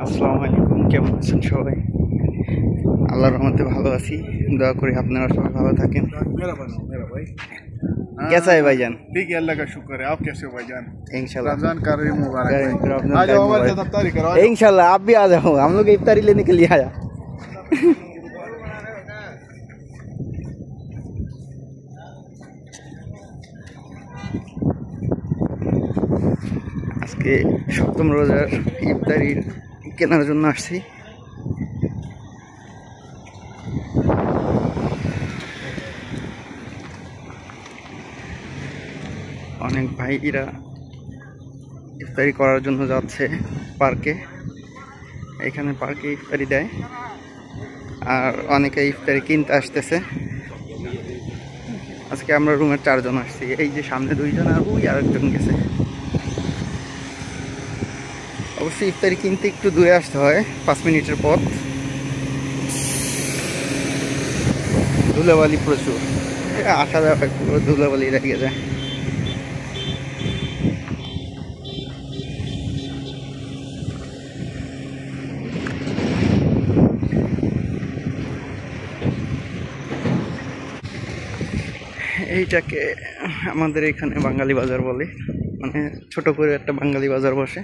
আসসালামু আলাইকুম, কেমন আছেন সবাই? আল্লাহর রহমতে ভালো আছি। দোয়া করি আপনারা সবাই ভালো থাকেন। मेरा भाई कैसा है भाईजान? ठीक है, अल्लाह का शुक्र है। आप कैसे हो भाईजान? इंशाल्लाह रमजान का भी मुबारक करें, भाई। फिर रमजान आ का जाओ भी हमारे मुबारक। साथ इफ्तारी करो। इंशाल्लाह आप भी आ जाओ, हम लोग इफ्तारी लेने के लिए आया। আজকে সপ্তম রোজার ইফতারির কেনার জন্য আসছি। অনেক ভাইরা ইফতারি করার জন্য যাচ্ছে পার্কে। এখানে পার্কে ইফতারি দেয়, আর অনেকে ইফতারি কিনতে আসতেছে। আজকে আমরা রুমের 4 জন আসছি। এই যে সামনে 2 জন, আর ওই আরেকজন গেছে। অবশ্যই ইফতারি কিনতে একটু দূরে আসতে হয়, 5 মিনিটের পথ। ধুলাবালি প্রচুর, আসা যাওয়া পুরো ধুলাবালি লেগে যায়। এইটাকে আমাদের এখানে বাঙালি বাজার বলে, মানে ছোট করে একটা বাঙালি বাজার বসে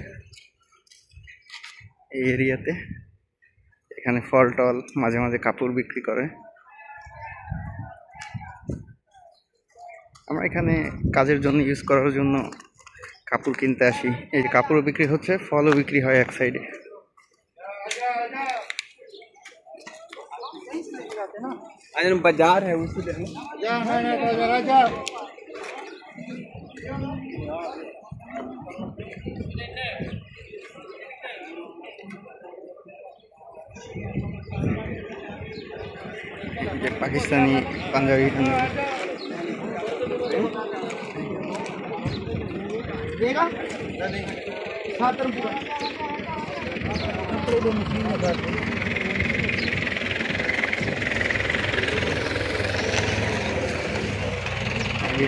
এই এরিয়াতে। এখানে ফল টল, মাঝে মাঝে কাপড় বিক্রি করে। আমরা এখানে কাজের জন্য ইউজ করার জন্য কাপড় কিনতে আসি। এই যে কাপড়ও বিক্রি হচ্ছে, ফলও বিক্রি হয় এক সাইডে। बाजार है उससे पाकिस्तानी पंजाबी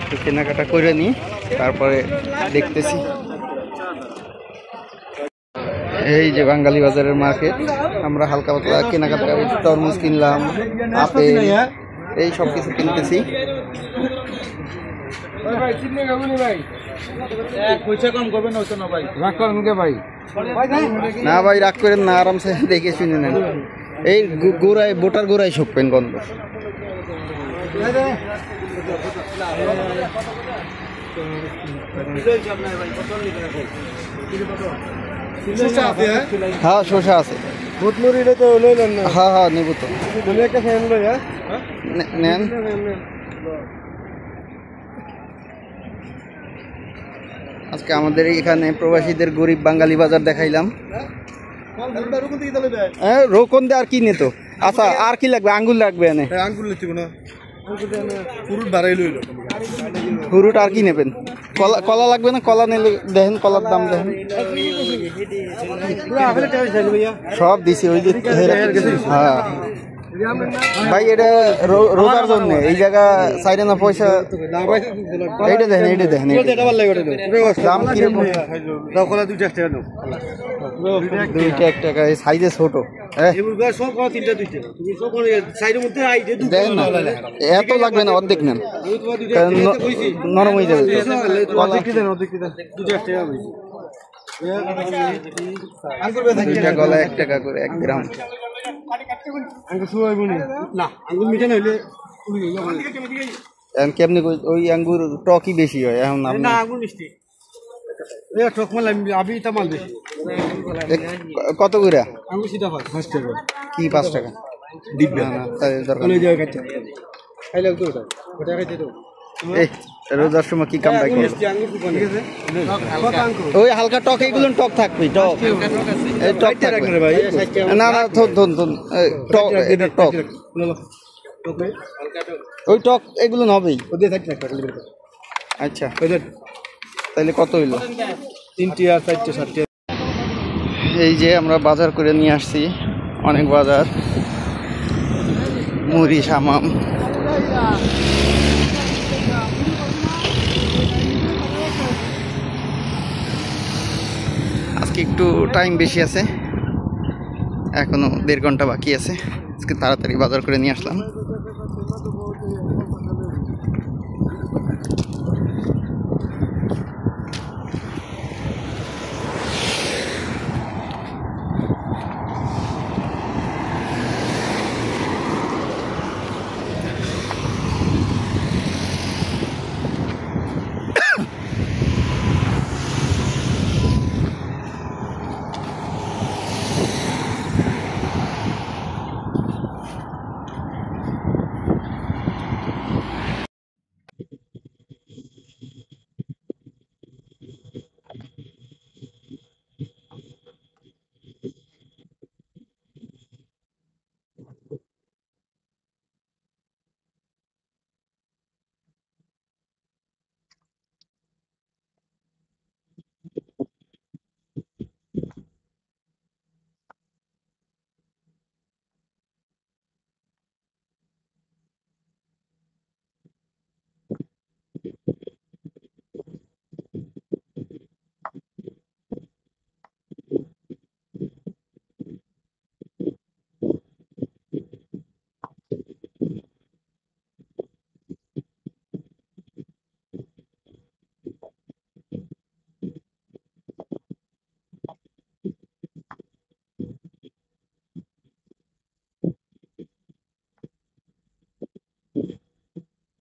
একটু কেনাকাটা করে নিই, তারপরে দেখতেছি। এই যে বাঙালি বাজারের মার্কেট, আমরা হালকা পাতলা কেনাকাটা, তরমুজ কিনলাম, আপেল, এই সব কিছু কিনতেছি। না ভাই, রাগ করেন না, আরামসে দেখে শুনে নেন। এই গোড়ায় বোটার গোড়ায় শোকবেন গন্ধ। হ্যাঁ, শসা আছে। হ্যাঁ হ্যাঁ, নেব তো, নেন। আজকে আমাদের এখানে প্রবাসীদের গরিব বাঙালি বাজার দেখাইলাম। রোকন দে আর কি নিত? আচ্ছা, আর কি লাগবে? আঙ্গুর লাগবে, এনে আঙ্গুর লিখতে না, ফুরুট বাড়াই লইল। ফুরুট আর কি নেবেন? কলা, কলা লাগবে না? কলা নিলে দেখেন, কলার দাম দেখেন। সব দিছি ওই যে। হ্যাঁ ভাই, এটা রোজার জন্য এই জায়গা সাইডে না পয়সা। এইটা দেখেন, এইটা দেখেন, দাম কিরকম? 2 টাকা, এই সাইজে ছোট। এত লাগবে না, অর্ধেক নেন, নরম হয়ে যাবে। গলা 1 টাকা করে 1 গ্রাম। কেমনি ওই আঙ্গুর টকই বেশি হয় এখন? কত করে কি? 5 টাকা রোজার সময় কি কাম? ওই হালকা টক, এগুলো টক থাকবে, টক টক থাকবে। না না, টক, এটা টক, ওই টক এগুলো হবেই। আচ্ছা, তাহলে কত হইল? 3টি আর 4টে 7টে। এই যে আমরা বাজার করে নিয়ে আসছি, অনেক বাজার, মুড়ি, সামাম। আজকে একটু টাইম বেশি আছে, এখনো 1.5 ঘন্টা বাকি আছে, আজকে তাড়াতাড়ি বাজার করে নিয়ে আসলাম।